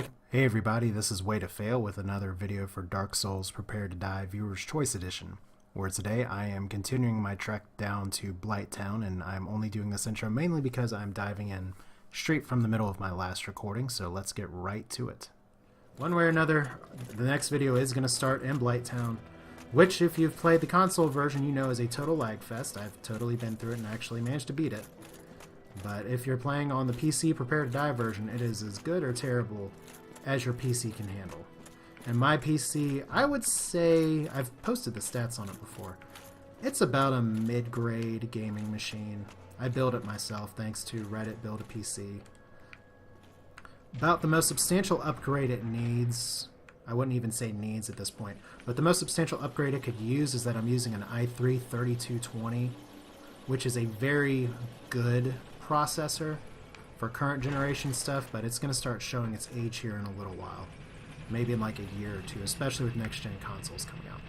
Hey everybody, this is Way to Fail with another video for Dark Souls Prepare to Die Viewer's Choice Edition, where today I am continuing my trek down to Blighttown, and I'm only doing this intro mainly because I'm diving in straight from the middle of my last recording, so let's get right to it. One way or another, the next video is going to start in Blighttown, which if you've played the console version you know is a total lag fest. I've totally been through it and actually managed to beat it. But if you're playing on the PC Prepare to Die version, it is as good or terrible as your PC can handle. And my PC, I would say, I've posted the stats on it before, it's about a mid-grade gaming machine. I build it myself thanks to Reddit Build a PC. About the most substantial upgrade it needs, I wouldn't even say needs at this point, but the most substantial upgrade it could use is that I'm using an i3-3220, which is a very good processor for current generation stuff, but it's going to start showing its age here in a little while. Maybe in like a year or two, especially with next gen consoles coming out.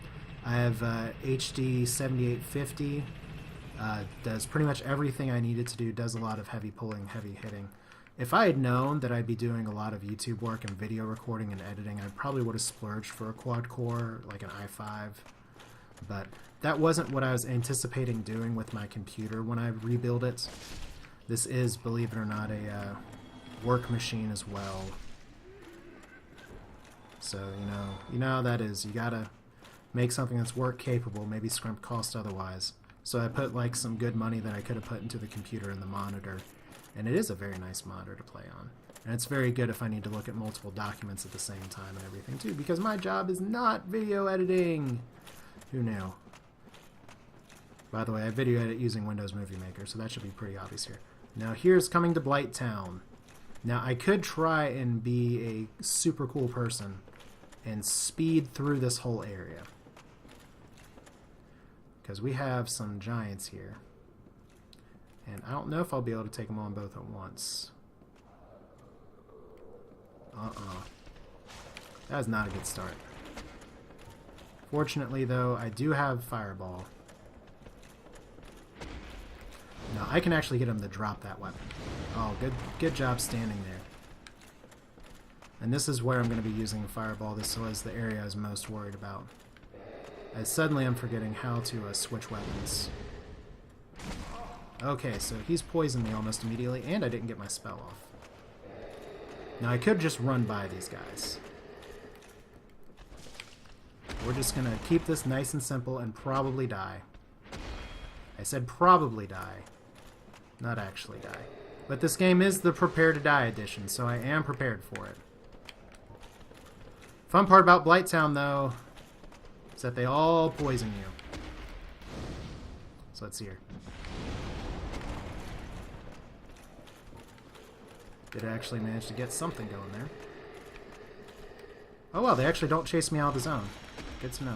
I have HD 7850, does pretty much everything I need it to do, does a lot of heavy pulling, heavy hitting. If I had known that I'd be doing a lot of YouTube work and video recording and editing, I probably would have splurged for a quad core, like an i5. But that wasn't what I was anticipating doing with my computer when I rebuild it. This is, believe it or not, a work machine as well. So, you know how that is. You gotta make something that's work capable, maybe scrimp cost otherwise. So I put like some good money that I could have put into the computer and the monitor. And it is a very nice monitor to play on. And it's very good if I need to look at multiple documents at the same time and everything too, because my job is not video editing. Who knew? By the way, I video edit using Windows Movie Maker, so that should be pretty obvious here. Now here's coming to Blighttown. Now I could try and be a super cool person and speed through this whole area, because we have some giants here. And I don't know if I'll be able to take them on both at once. That is not a good start. Fortunately though, I do have Fireball. No, I can actually get him to drop that weapon. Oh, good job standing there. And this is where I'm going to be using Fireball. This was the area I was most worried about. As suddenly I'm forgetting how to switch weapons. Okay, so he's poisoned me almost immediately, and I didn't get my spell off. Now I could just run by these guys. We're just going to keep this nice and simple and probably die. I said probably die. Not actually die. But this game is the Prepare to Die edition, so I am prepared for it. Fun part about Blighttown, though, is that they all poison you. So let's see here. Did actually manage to get something going there. Oh well, they actually don't chase me out of the zone. Good to know.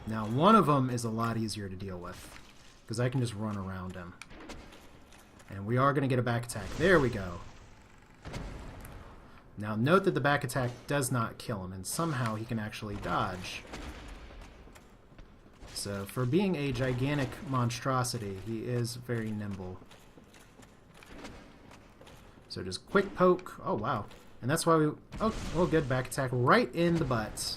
Now one of them is a lot easier to deal with, because I can just run around him. And we are going to get a back attack. There we go. Now note that the back attack does not kill him, and somehow he can actually dodge. So for being a gigantic monstrosity, he is very nimble. So just quick poke. Oh wow. And that's why we... Oh, well, good back attack right in the butt.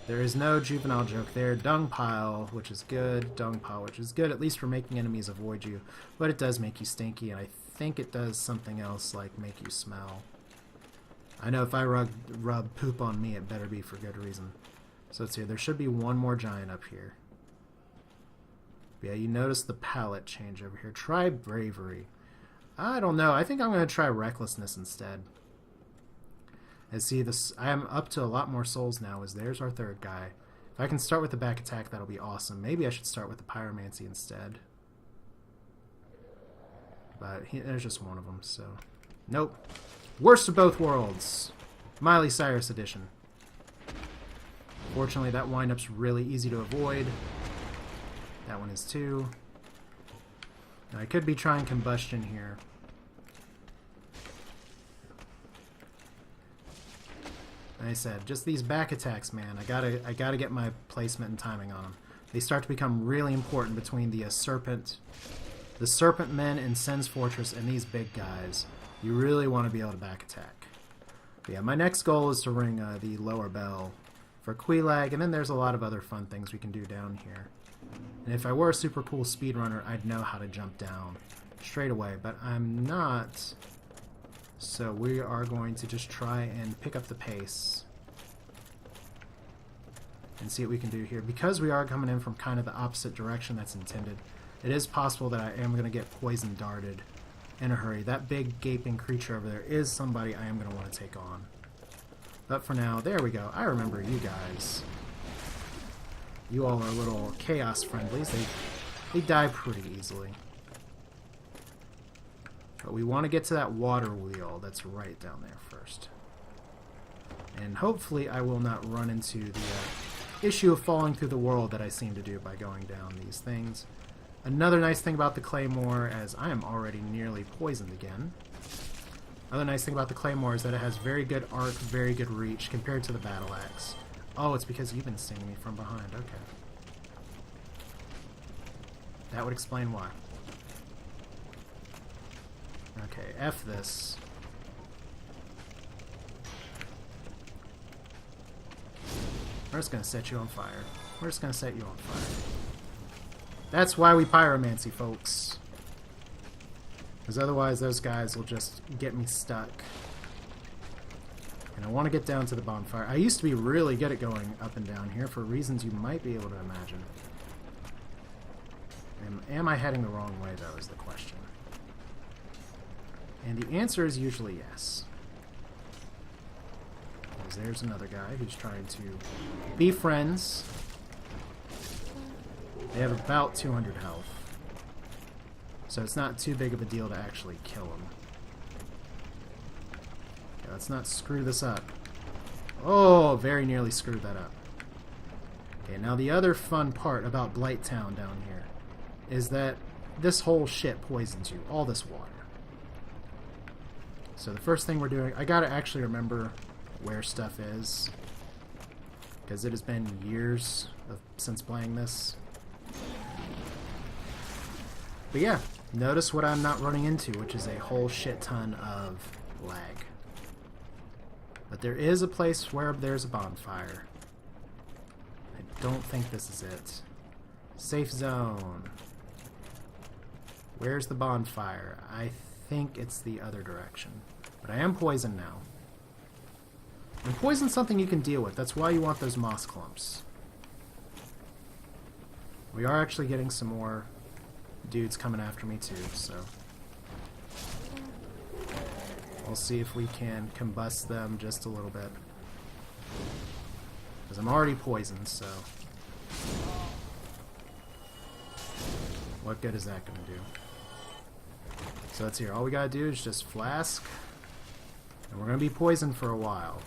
There is no juvenile joke there. Dung pile, which is good. Dung pile, which is good, at least for making enemies avoid you. But it does make you stinky, and I think it does something else, like make you smell. I know if I rub poop on me, it better be for good reason. So let's see, there should be one more giant up here. But yeah, you notice the palette change over here. Try bravery. I don't know. I think I'm going to try recklessness instead. And see, this, I am up to a lot more souls now, as there's our third guy. If I can start with the back attack, that'll be awesome. Maybe I should start with the pyromancy instead. But there's just one of them, so... Nope. Worst of both worlds. Miley Cyrus edition. Fortunately, that windup's really easy to avoid. That one is too. Now, I could be trying combustion here. Like I said, just these back attacks, man. I gotta get my placement and timing on them. They start to become really important between the serpent men in Sen's Fortress and these big guys. You really want to be able to back attack. But yeah, my next goal is to ring the lower bell for Quelaag, and then there's a lot of other fun things we can do down here. And if I were a super cool speedrunner, I'd know how to jump down straight away, but I'm not. So we are going to just try and pick up the pace and see what we can do here. Because we are coming in from kind of the opposite direction that's intended, it is possible that I am going to get poison darted in a hurry. That big gaping creature over there is somebody I am going to want to take on. But for now, there we go. I remember you guys. You all are little chaos friendlies. They die pretty easily. But we want to get to that water wheel that's right down there first. And hopefully I will not run into the issue of falling through the world that I seem to do by going down these things. Another nice thing about the Claymore, as I am already nearly poisoned again. Another nice thing about the Claymore is that it has very good arc, very good reach compared to the Battle Axe. Oh, it's because you've been seeing me from behind. Okay. That would explain why. Okay, F this. We're just gonna set you on fire. We're just gonna set you on fire. That's why we pyromancy, folks. Because otherwise those guys will just get me stuck. And I want to get down to the bonfire. I used to be really good at going up and down here for reasons you might be able to imagine. Am I heading the wrong way, though, is the question. And the answer is usually yes. Because there's another guy who's trying to be friends. They have about 200 health. So it's not too big of a deal to actually kill them. Okay, let's not screw this up. Oh, very nearly screwed that up. Okay, now the other fun part about Blighttown down here is that this whole shit poisons you. All this water. So the first thing we're doing, I gotta actually remember where stuff is, because it has been years since playing this. But yeah, notice what I'm not running into, which is a whole shit ton of lag. But there is a place where there's a bonfire. I don't think this is it. Safe zone. Where's the bonfire? I think it's the other direction. But I am poisoned now. And poison's something you can deal with. That's why you want those moss clumps. We are actually getting some more dudes coming after me too, so we'll see if we can combust them just a little bit. Because I'm already poisoned, so what good is that going to do? So that's here. All we gotta do is just flask, and we're gonna be poisoned for a while.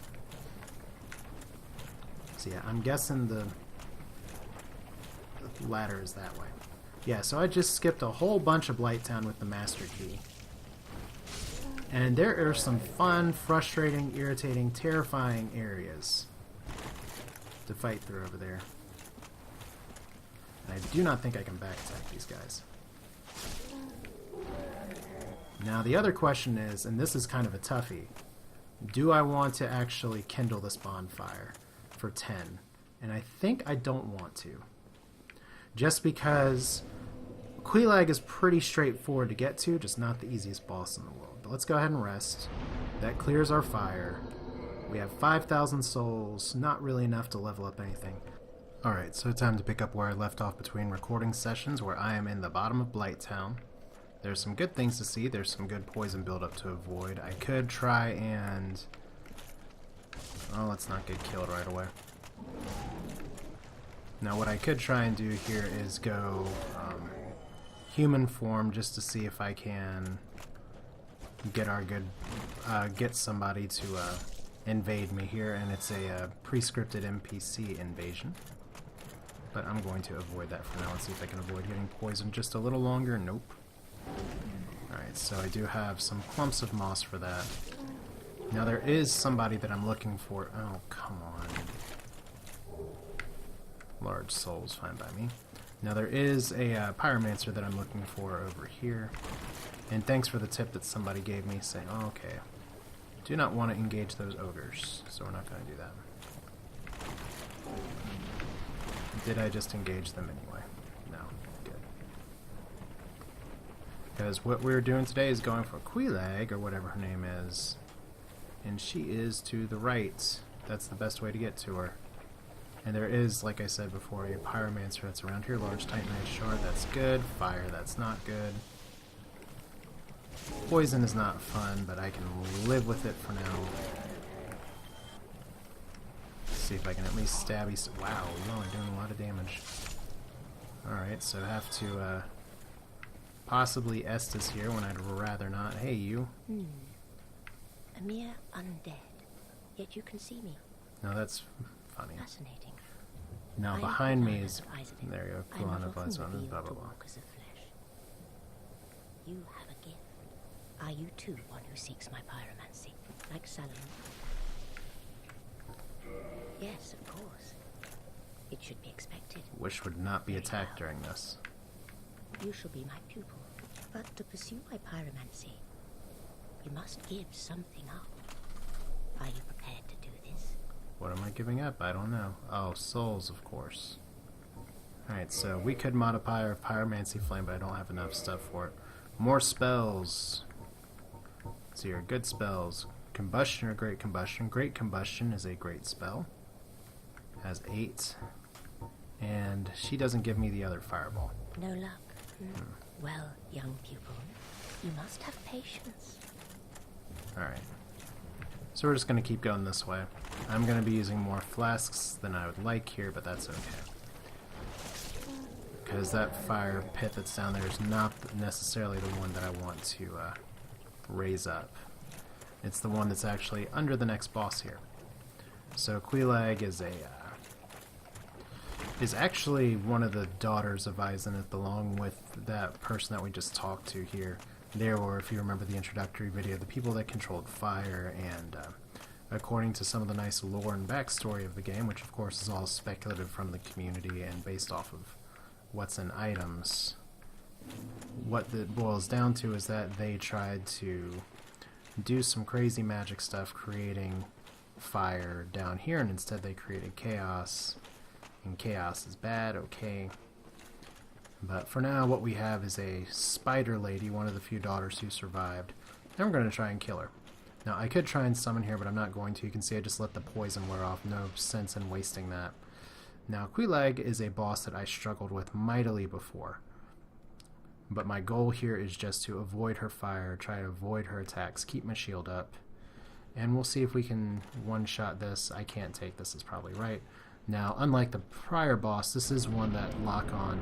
So yeah, I'm guessing the ladder is that way. Yeah, so I just skipped a whole bunch of Blighttown with the Master Key. And there are some fun, frustrating, irritating, terrifying areas to fight through over there. And I do not think I can back attack these guys. Now the other question is, and this is kind of a toughie, do I want to actually kindle this bonfire for 10? And I think I don't want to. Just because Quelaag is pretty straightforward to get to, just not the easiest boss in the world. But let's go ahead and rest. That clears our fire. We have 5,000 souls, not really enough to level up anything. Alright, so time to pick up where I left off between recording sessions, where I am in the bottom of Blighttown. There's some good things to see. There's some good poison buildup to avoid. I could try and... oh, let's not get killed right away. Now what I could try and do here is go human form, just to see if I can get our good get somebody to invade me here, and it's a pre-scripted Mpc invasion. But I'm going to avoid that for now and see if I can avoid getting poisoned just a little longer. Nope. Alright, so I do have some clumps of moss for that. Now there is somebody that I'm looking for. Oh, come on. Large souls, fine by me. Now there is a pyromancer that I'm looking for over here. And thanks for the tip that somebody gave me, saying, oh, okay, Do not want to engage those ogres, so we're not going to do that. Did I just engage them anyway? No. Good. Because what we're doing today is going for Quelaag, or whatever her name is. And she is to the right. That's the best way to get to her. And there is, like I said before, a pyromancer that's around here. Large titanite shard, that's good. Fire, that's not good. Poison is not fun, but I can live with it for now. Let's see if I can at least stab you. Wow, we're only doing a lot of damage. Alright, so I have to possibly Estus here when I'd rather not. Hey, you. A mere undead, yet you can see me. No, that's funny. Fascinating. Now behind me is... There you go. Quelaag, Blighttown, blah blah blah. You have a gift. Are you too one who seeks my pyromancy, like Salim? Yes, of course. It should be expected. Wish would not be attacked during this. You shall be my pupil, but to pursue my pyromancy, you must give something up. Are you prepared to do this? What am I giving up? I don't know. Oh, souls, of course. Alright, so we could modify our pyromancy flame, but I don't have enough stuff for it. More spells. Let's see here. Good spells. Combustion or Great Combustion. Great Combustion is a great spell. Has 8. And she doesn't give me the other fireball. No luck. Well, young pupil, you must have patience. Alright. So we're just going to keep going this way. I'm going to be using more flasks than I would like here, but that's okay. Because that fire pit that's down there is not necessarily the one that I want to raise up. It's the one that's actually under the next boss here. So Quelaag is actually one of the daughters of Eiseneth, along with that person that we just talked to here. There were, if you remember the introductory video, the people that controlled fire, and according to some of the nice lore and backstory of the game, which of course is all speculative from the community and based off of what's in items, what it boils down to is that they tried to do some crazy magic stuff creating fire down here, and instead they created chaos, and chaos is bad, okay. But for now, what we have is a spider lady, one of the few daughters who survived, and we're going to try and kill her. Now, I could try and summon here, but I'm not going to. You can see I just let the poison wear off. No sense in wasting that. Now, Quelaag is a boss that I struggled with mightily before. But my goal here is just to avoid her fire, try to avoid her attacks, keep my shield up, and we'll see if we can one-shot this. I can't take this, is probably right. Now, unlike the prior boss, this is one that lock-on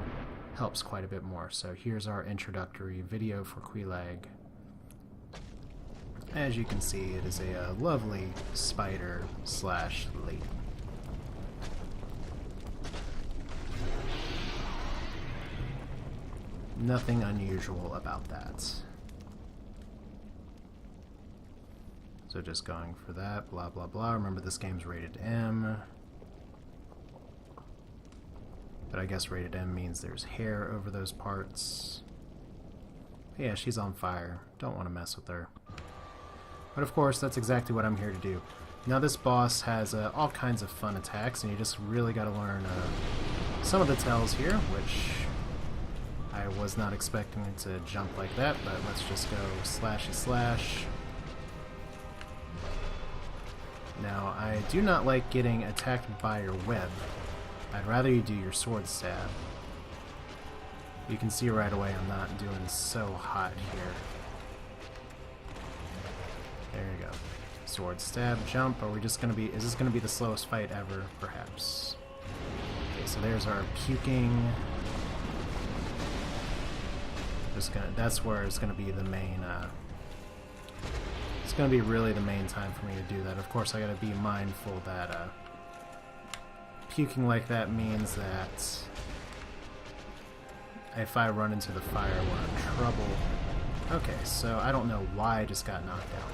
helps quite a bit more. So here's our introductory video for Quelaag. As you can see, it is a lovely spider slash lady. Nothing unusual about that. So just going for that, blah blah blah. Remember, this game's rated M. But I guess rated M means there's hair over those parts. But yeah, she's on fire. Don't want to mess with her. But of course, that's exactly what I'm here to do. Now this boss has all kinds of fun attacks, and you just really got to learn some of the tells here, which I was not expecting it to jump like that, but let's just go slashy slash. Now, I do not like getting attacked by your web. I'd rather you do your sword stab. You can see right away I'm not doing so hot here. There you go. Sword stab, jump. Are we just gonna be, is this gonna be the slowest fight ever? Perhaps. Okay, so there's our puking. Just gonna, that's where it's gonna be the main, it's gonna be really the main time for me to do that. Of course, I gotta be mindful that, puking like that means that if I run into the fire, we're in trouble. Okay, so I don't know why I just got knocked out.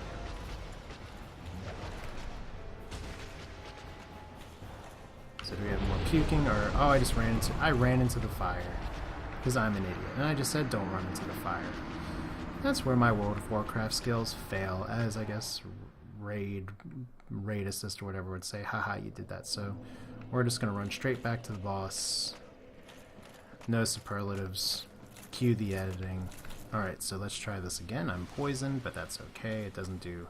So do we have more puking, or oh, I ran into the fire because I'm an idiot, and I just said don't run into the fire. That's where my World of Warcraft skills fail, as I guess raid assist or whatever would say, haha, you did that. So we're just going to run straight back to the boss. No superlatives. Cue the editing. Alright, so let's try this again. I'm poisoned, but that's okay. It doesn't do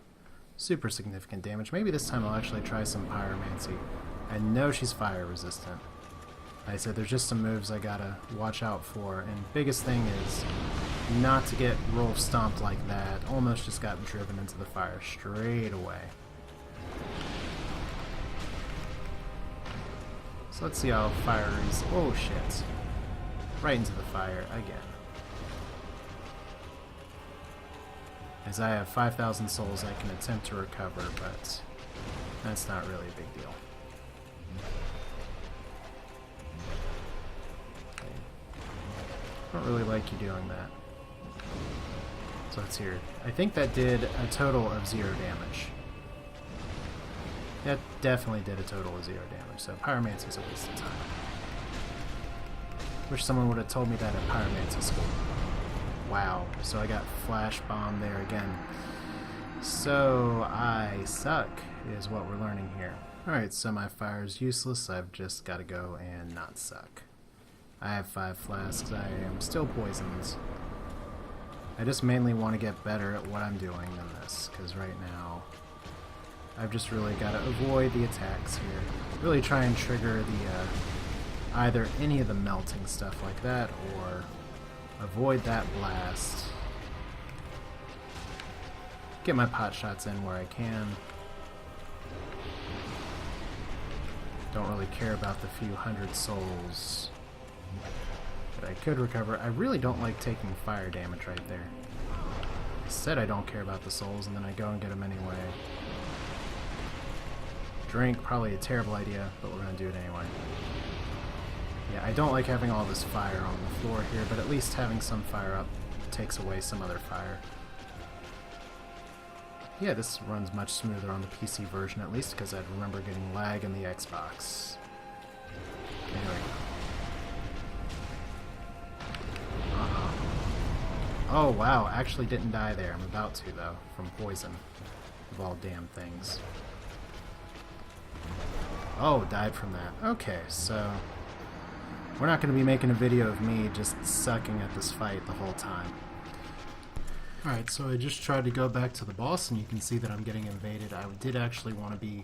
super significant damage. Maybe this time I'll actually try some pyromancy. I know she's fire resistant. Like I said, there's just some moves I gotta watch out for, and biggest thing is not to get roll stomped like that. Almost just got driven into the fire straight away. So let's see how fire is. Oh shit. Right into the fire again. As I have 5,000 souls I can attempt to recover, but that's not really a big deal. I don't really like you doing that. So let's hear. I think that did a total of 0 damage. That definitely did a total of 0 damage, so pyromancy's a waste of time. Wish someone would have told me that at pyromancy school. Wow, so I got flash bombed there again. So I suck, is what we're learning here. Alright, so my fire is useless, I've just got to go and not suck. I have 5 flasks, I am still poisoned. I just mainly want to get better at what I'm doing than this, because right now I've just really got to avoid the attacks here. Really try and trigger the either any of the melting stuff like that, or avoid that blast. Get my pot shots in where I can. Don't really care about the few hundred souls that I could recover. I really don't like taking fire damage right there. I said I don't care about the souls, and then I go and get them anyway. Drink, probably a terrible idea, but we're going to do it anyway. Yeah, I don't like having all this fire on the floor here, but at least having some fire up takes away some other fire. Yeah, this runs much smoother on the PC version at least, because I remember getting lag in the Xbox. Anyway. Oh wow, actually didn't die there. I'm about to though, from poison. Of all damn things. Oh, died from that. Okay, so we're not going to be making a video of me just sucking at this fight the whole time. Alright, so I just tried to go back to the boss, and you can see that I'm getting invaded. I did actually want to be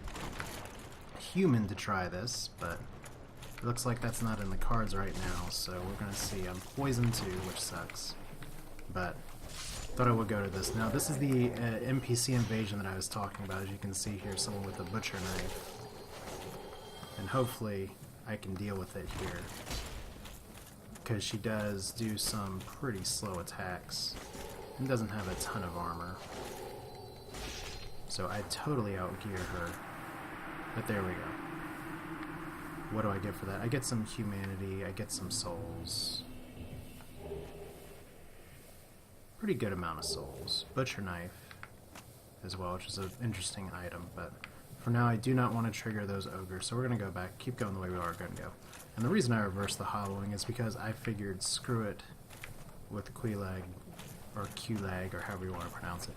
human to try this, but it looks like that's not in the cards right now, so we're going to see. I'm poisoned too, which sucks. But thought I would go to this. Now, this is the Mpc Invasion that I was talking about. As you can see here, someone with a butcher knife. And hopefully I can deal with it here, because she does do some pretty slow attacks and doesn't have a ton of armor. So I totally outgear her. But there we go. What do I get for that? I get some humanity, I get some souls. Pretty good amount of souls. Butcher knife as well, which is an interesting item, but for now, I do not want to trigger those ogres, so we're going to go back, keep going the way we are going to go. And the reason I reversed the hollowing is because I figured, screw it with Quelaag, or Quelaag, or however you want to pronounce it.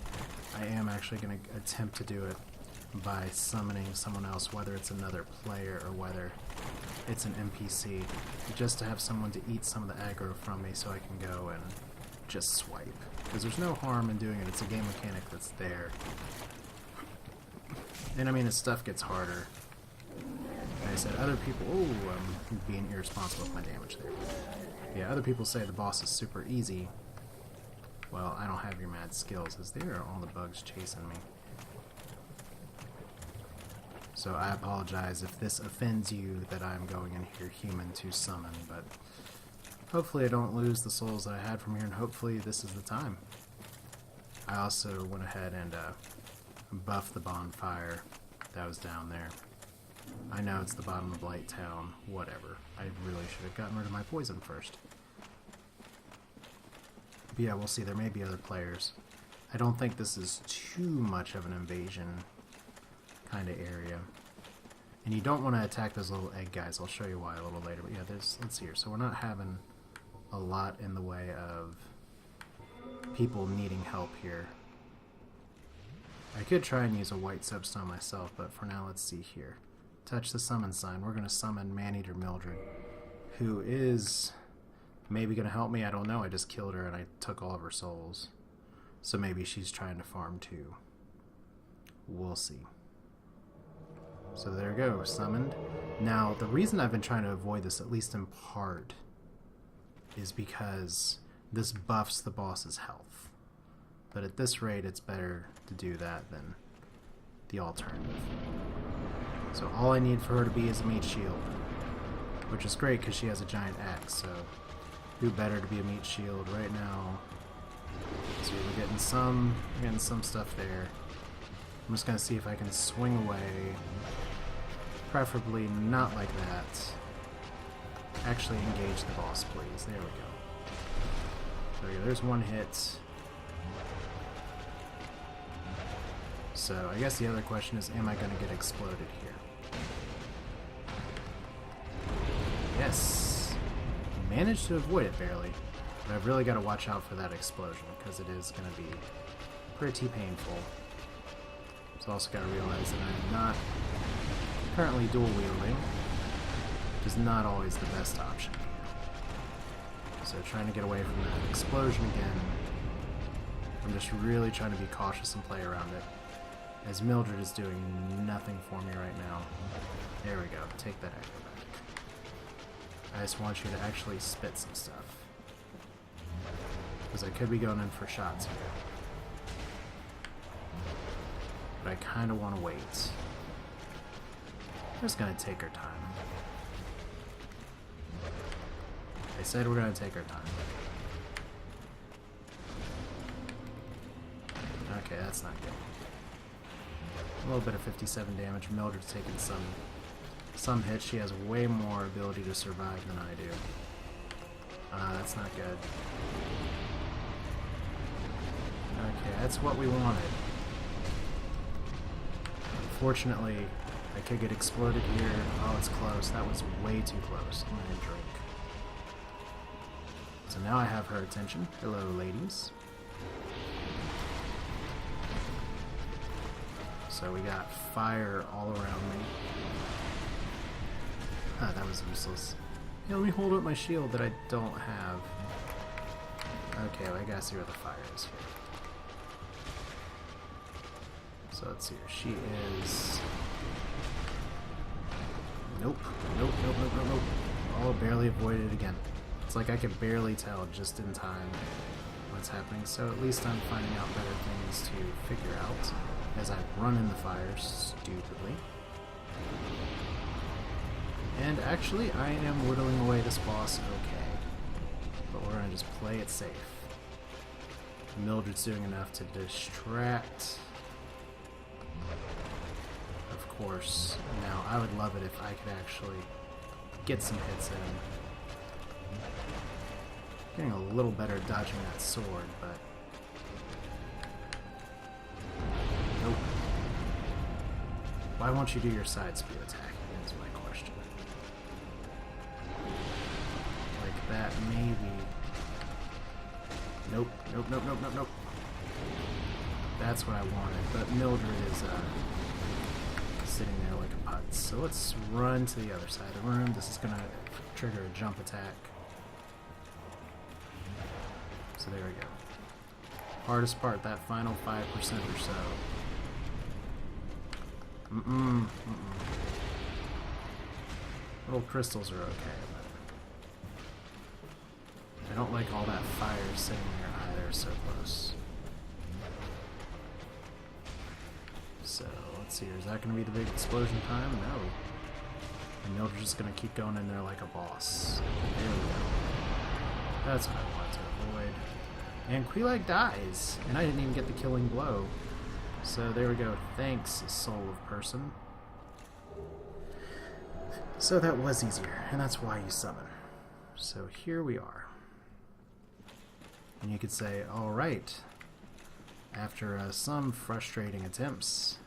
I am actually going to attempt to do it by summoning someone else, whether it's another player or whether it's an NPC, just to have someone to eat some of the aggro from me so I can go and just swipe. Because there's no harm in doing it, it's a game mechanic that's there. And I mean, as stuff gets harder, like I said, other people... Oh, I'm being irresponsible with my damage there. Yeah, other people say the boss is super easy. Well, I don't have your mad skills, as there are all the bugs chasing me. So I apologize if this offends you that I'm going in here human to summon, but hopefully I don't lose the souls that I had from here, and hopefully this is the time. I also went ahead and buff the bonfire that was down there. I know it's the bottom of Blighttown, whatever. I really should have gotten rid of my poison first. But yeah, we'll see. There may be other players. I don't think this is too much of an invasion kind of area. And you don't want to attack those little egg guys. I'll show you why a little later. But yeah, let's see here. So we're not having a lot in the way of people needing help here. I could try and use a white soapstone myself, but for now, let's see here. Touch the summon sign. We're going to summon Maneater Mildred, who is maybe going to help me. I don't know. I just killed her and I took all of her souls. So maybe she's trying to farm too. We'll see. So there we go, summoned. Now, the reason I've been trying to avoid this, at least in part, is because this buffs the boss's health. But at this rate, it's better to do that than the alternative. So all I need for her to be is a meat shield, which is great because she has a giant axe, so who better to be a meat shield right now? So we're getting some stuff there. I'm just going to see if I can swing away, preferably not like that. Actually engage the boss, please. There we go. There we go. There's one hit. So I guess the other question is, am I going to get exploded here? Yes. Managed to avoid it barely, but I've really got to watch out for that explosion because it is going to be pretty painful. So also got to realize that I'm not currently dual wielding, which is not always the best option. So trying to get away from that explosion again. I'm just really trying to be cautious and play around it, as Mildred is doing nothing for me right now. There we go. Take that acrobatic. I just want you to actually spit some stuff, because I could be going in for shots here. But I kind of want to wait. I'm just going to take our time. I said we're going to take our time. Okay, that's not good. A little bit of 57 damage. Mildred's taking some hits. She has way more ability to survive than I do. That's not good. Okay, that's what we wanted. Unfortunately, I could get exploded here. Oh, it's close. That was way too close. I'm gonna drink. So now I have her attention. Hello, ladies. So we got fire all around me. Ah, that was useless. Hey, let me hold up my shield that I don't have. Okay, well, I gotta see where the fire is here. So let's see here. She is... Nope. Nope. Oh, barely avoided it again. It's like I can barely tell just in time what's happening. So at least I'm finding out better things to figure out as I run in the fire stupidly. And actually, I am whittling away this boss okay. But we're gonna just play it safe. Mildred's doing enough to distract. Of course. Now, I would love it if I could actually get some hits in. Getting a little better at dodging that sword, but... Nope. Why won't you do your side speed attack? Is my question. Like that, maybe. Nope. That's what I wanted, but Mildred is sitting there like a putt. So let's run to the other side of the room. This is going to trigger a jump attack. So there we go. Hardest part, that final 5% or so. Little crystals are okay, but I don't like all that fire sitting there either, so close. So, let's see, is that going to be the big explosion time? No. And Mildred's just going to keep going in there like a boss. There we go. That's what I wanted to avoid. And Quelaag dies, and I didn't even get the killing blow. So there we go. Thanks, soul of person. So that was easier, and that's why you summon. So here we are. And you could say, alright, after some frustrating attempts,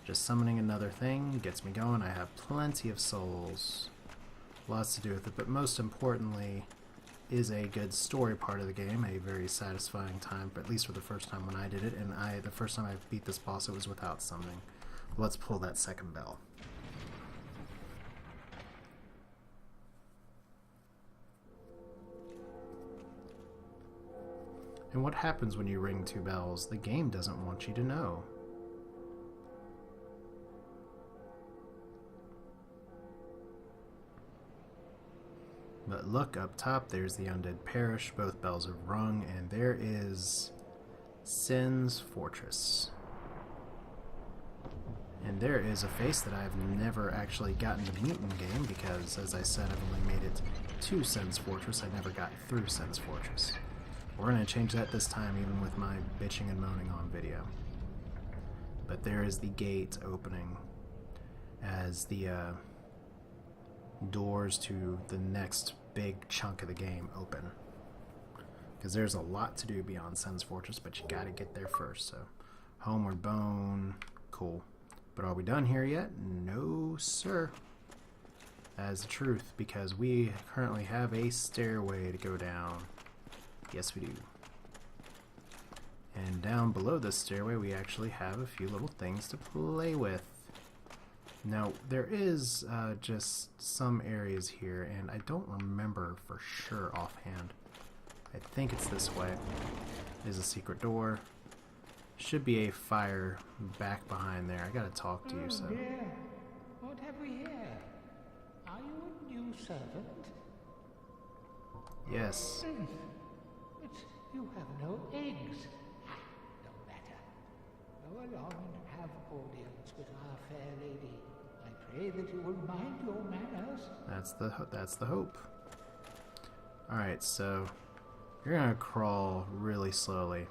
just summoning another thing gets me going. I have plenty of souls, lots to do with it, but most importantly, is a good story part of the game, a very satisfying time, at least for the first time when I did it, and the first time I beat this boss it was without something. Let's pull that second bell. And what happens when you ring 2 bells? The game doesn't want you to know. But look, up top, there's the Undead Parish. Both bells have rung, and there is Sin's Fortress. And there is a face that I've never actually gotten to meet in game because, as I said, I've only made it to Sin's Fortress. I never got through Sin's Fortress. We're going to change that this time, even with my bitching and moaning on video. But there is the gate opening as the doors to the next big chunk of the game open. Because there's a lot to do beyond Sin's Fortress, but you gotta get there first. So, Homeward Bone, cool. But are we done here yet? No, sir. That is the truth, because we currently have a stairway to go down. Yes, we do. And down below this stairway, we actually have a few little things to play with. Now, there is just some areas here, and I don't remember for sure offhand. I think it's this way. There's a secret door. Should be a fire back behind there. I gotta talk to you, so. Dear. What have we here? Are you a new servant? Yes. But you have no eggs. No matter. Go along and have audience with our fair lady. I pray that you will mind your manners. That's the hope. Alright, so you're gonna crawl really slowly.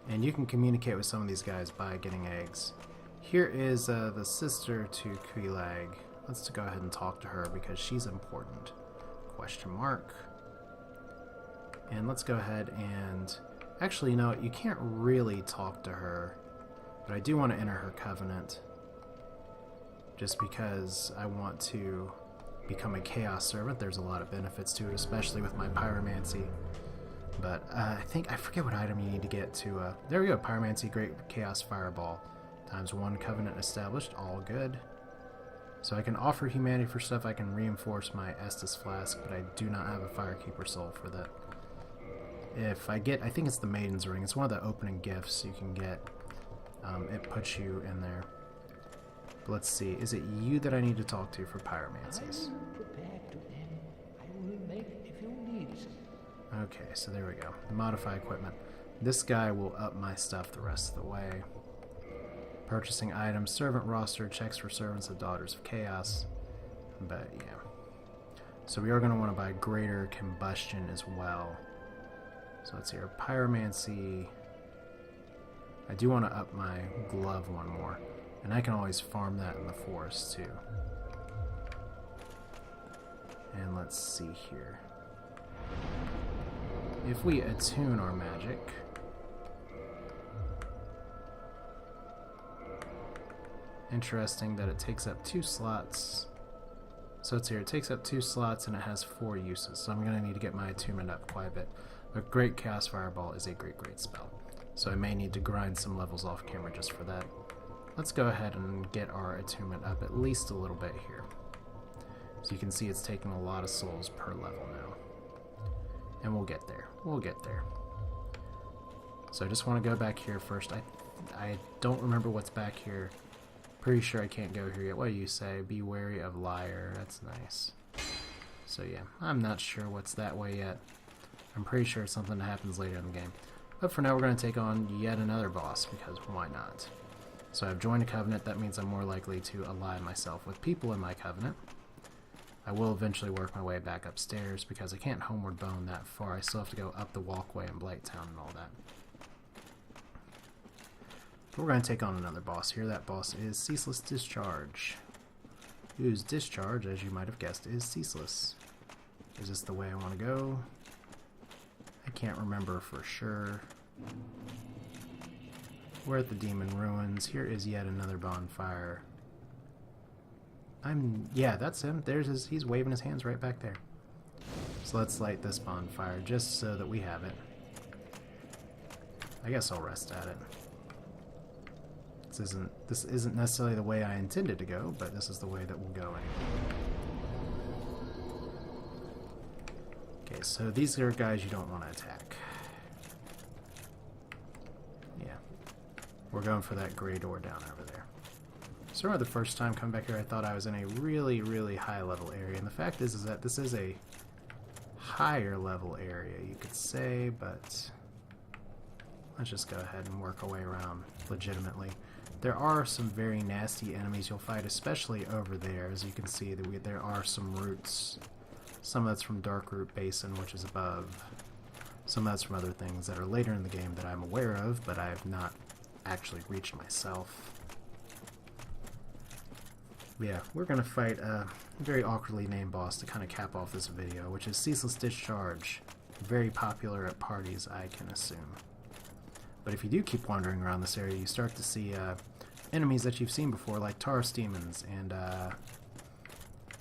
And you can communicate with some of these guys by getting eggs. Here is the sister to Quelaag. Let's go ahead and talk to her because she's important. Question mark. And let's go ahead and... Actually, you know what? You can't really talk to her. But I do want to enter her covenant. Just because I want to become a Chaos Servant. There's a lot of benefits to it, especially with my Pyromancy. But I forget what item you need to get to... there we go, Pyromancy, Great Chaos Fireball. ×1 covenant established, all good. So I can offer humanity for stuff, I can reinforce my Estus Flask, but I do not have a Firekeeper Soul for that. If I get, I think it's the Maiden's Ring, it's one of the opening gifts you can get. It puts you in there. But let's see, is it you that I need to talk to for Pyromancies? Prepared to them. I will make if you need some. Okay, so there we go. Modify equipment. This guy will up my stuff the rest of the way. Purchasing items, servant roster, checks for servants of Daughters of Chaos. But yeah. So we are going to want to buy Greater Combustion as well. So let's see here. Pyromancy. I do want to up my glove one more. And I can always farm that in the forest too. And let's see here. If we attune our magic, interesting that it takes up 2 slots. So it's here, it takes up 2 slots and it has 4 uses. So I'm going to need to get my attunement up quite a bit. But Great Chaos Fireball is a great spell. So I may need to grind some levels off camera just for that. Let's go ahead and get our attunement up at least a little bit here. So you can see it's taking a lot of souls per level now. And we'll get there. We'll get there. So I just want to go back here first. I don't remember what's back here. Pretty sure I can't go here yet. What do you say? Be wary of liar. That's nice. So yeah, I'm not sure what's that way yet. I'm pretty sure it's something that happens later in the game. But for now we're going to take on yet another boss, because why not? So I've joined a covenant. That means I'm more likely to ally myself with people in my covenant. I will eventually work my way back upstairs because I can't homeward bone that far. I still have to go up the walkway in Blighttown and all that. But we're going to take on another boss here. That boss is Ceaseless Discharge, whose discharge, as you might have guessed, is ceaseless. Is this the way I want to go? I can't remember for sure. We're at the Demon Ruins. Here is yet another bonfire. Yeah, that's him. There's he's waving his hands right back there. So let's light this bonfire just so that we have it. I guess I'll rest at it. This isn't necessarily the way I intended to go, but this is the way that we'll go anyway. Okay, so these are guys you don't want to attack. Yeah. We're going for that gray door down over there. So the first time coming back here I thought I was in a really, really high level area, and the fact is that this is a higher level area, you could say, but let's just go ahead and work our way around legitimately. There are some very nasty enemies you'll fight, especially over there. As you can see, there are some roots. Some of that's from Darkroot Basin, which is above. Some of that's from other things that are later in the game that I'm aware of, but I have not actually reached myself. Yeah, we're going to fight a very awkwardly named boss to kind of cap off this video, which is Ceaseless Discharge. Very popular at parties, I can assume. But if you do keep wandering around this area, you start to see enemies that you've seen before, like Taurus Demons and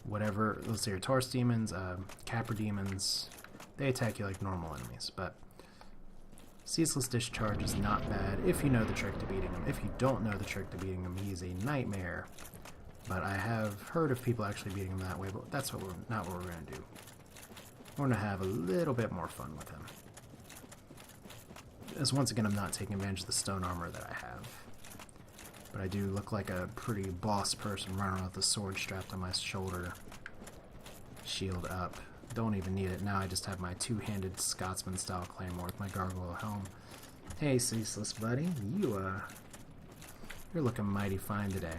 whatever. Let's see here, Taurus Demons, Capra Demons. They attack you like normal enemies, but Ceaseless Discharge is not bad if you know the trick to beating him. If you don't know the trick to beating him, he's a nightmare. But I have heard of people actually beating him that way, but that's not what we're going to do. We're going to have a little bit more fun with him. As once again, I'm not taking advantage of the stone armor that I have. But I do look like a pretty boss person running around with a sword strapped on my shoulder. Shield up. Don't even need it. Now I just have my two-handed Scotsman style claymore with my gargoyle helm. Hey, Ceaseless buddy. You're looking mighty fine today.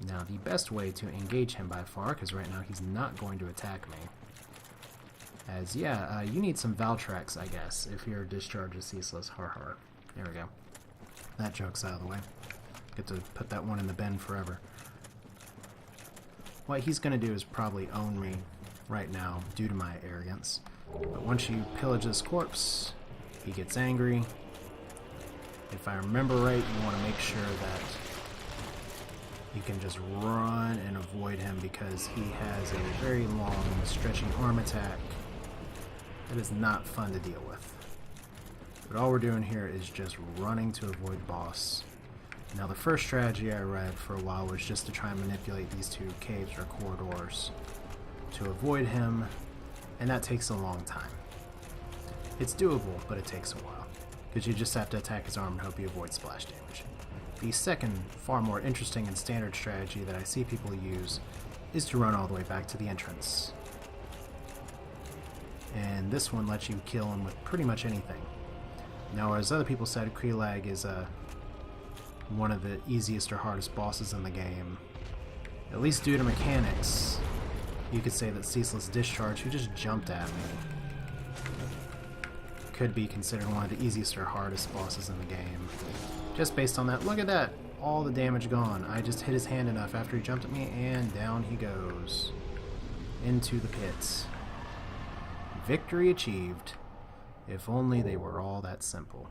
Now, the best way to engage him by far, because right now he's not going to attack me, as, yeah, you need some Valtrax, I guess, if your discharge is ceaseless. Har har. There we go. That joke's out of the way. Get to put that one in the bin forever. What he's going to do is probably own me right now, due to my arrogance. But once you pillage this corpse, he gets angry. If I remember right, you want to make sure that you can just run and avoid him, because he has a very long, stretching arm attack. It is not fun to deal with. But all we're doing here is just running to avoid boss. Now, the first strategy I read for a while was just to try and manipulate these two caves or corridors to avoid him, and that takes a long time. It's doable, but it takes a while, because you just have to attack his arm and hope you avoid splash damage. The second, far more interesting and standard strategy that I see people use is to run all the way back to the entrance. And this one lets you kill him with pretty much anything. Now, as other people said, Quelaag is one of the easiest or hardest bosses in the game. At least due to mechanics, you could say that Ceaseless Discharge, who just jumped at me, could be considered one of the easiest or hardest bosses in the game. Just based on that. Look at that! All the damage gone. I just hit his hand enough after he jumped at me, and down he goes. Into the pit. Victory achieved. If only they were all that simple.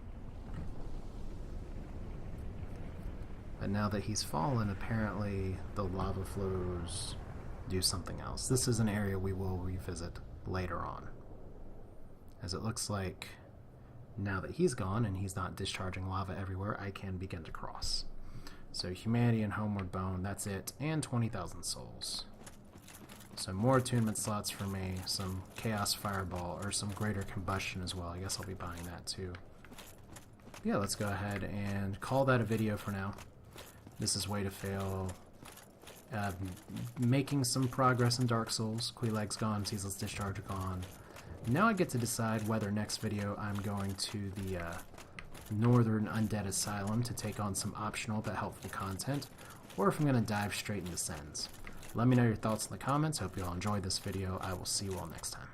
But now that he's fallen, apparently the lava flows do something else. This is an area we will revisit later on, as it looks like now that he's gone and he's not discharging lava everywhere, I can begin to cross. So Humanity and Homeward Bone, that's it, and 20,000 souls. So more attunement slots for me, some Chaos Fireball, or some Greater Combustion as well. I guess I'll be buying that too. Yeah, let's go ahead and call that a video for now. This is Way to Fail. Making some progress in Dark Souls. Quelaag's gone, Ceaseless Discharge gone. Now I get to decide whether next video I'm going to the Northern Undead Asylum to take on some optional but helpful content, or if I'm going to dive straight into Sens. Let me know your thoughts in the comments. Hope you all enjoyed this video. I will see you all next time.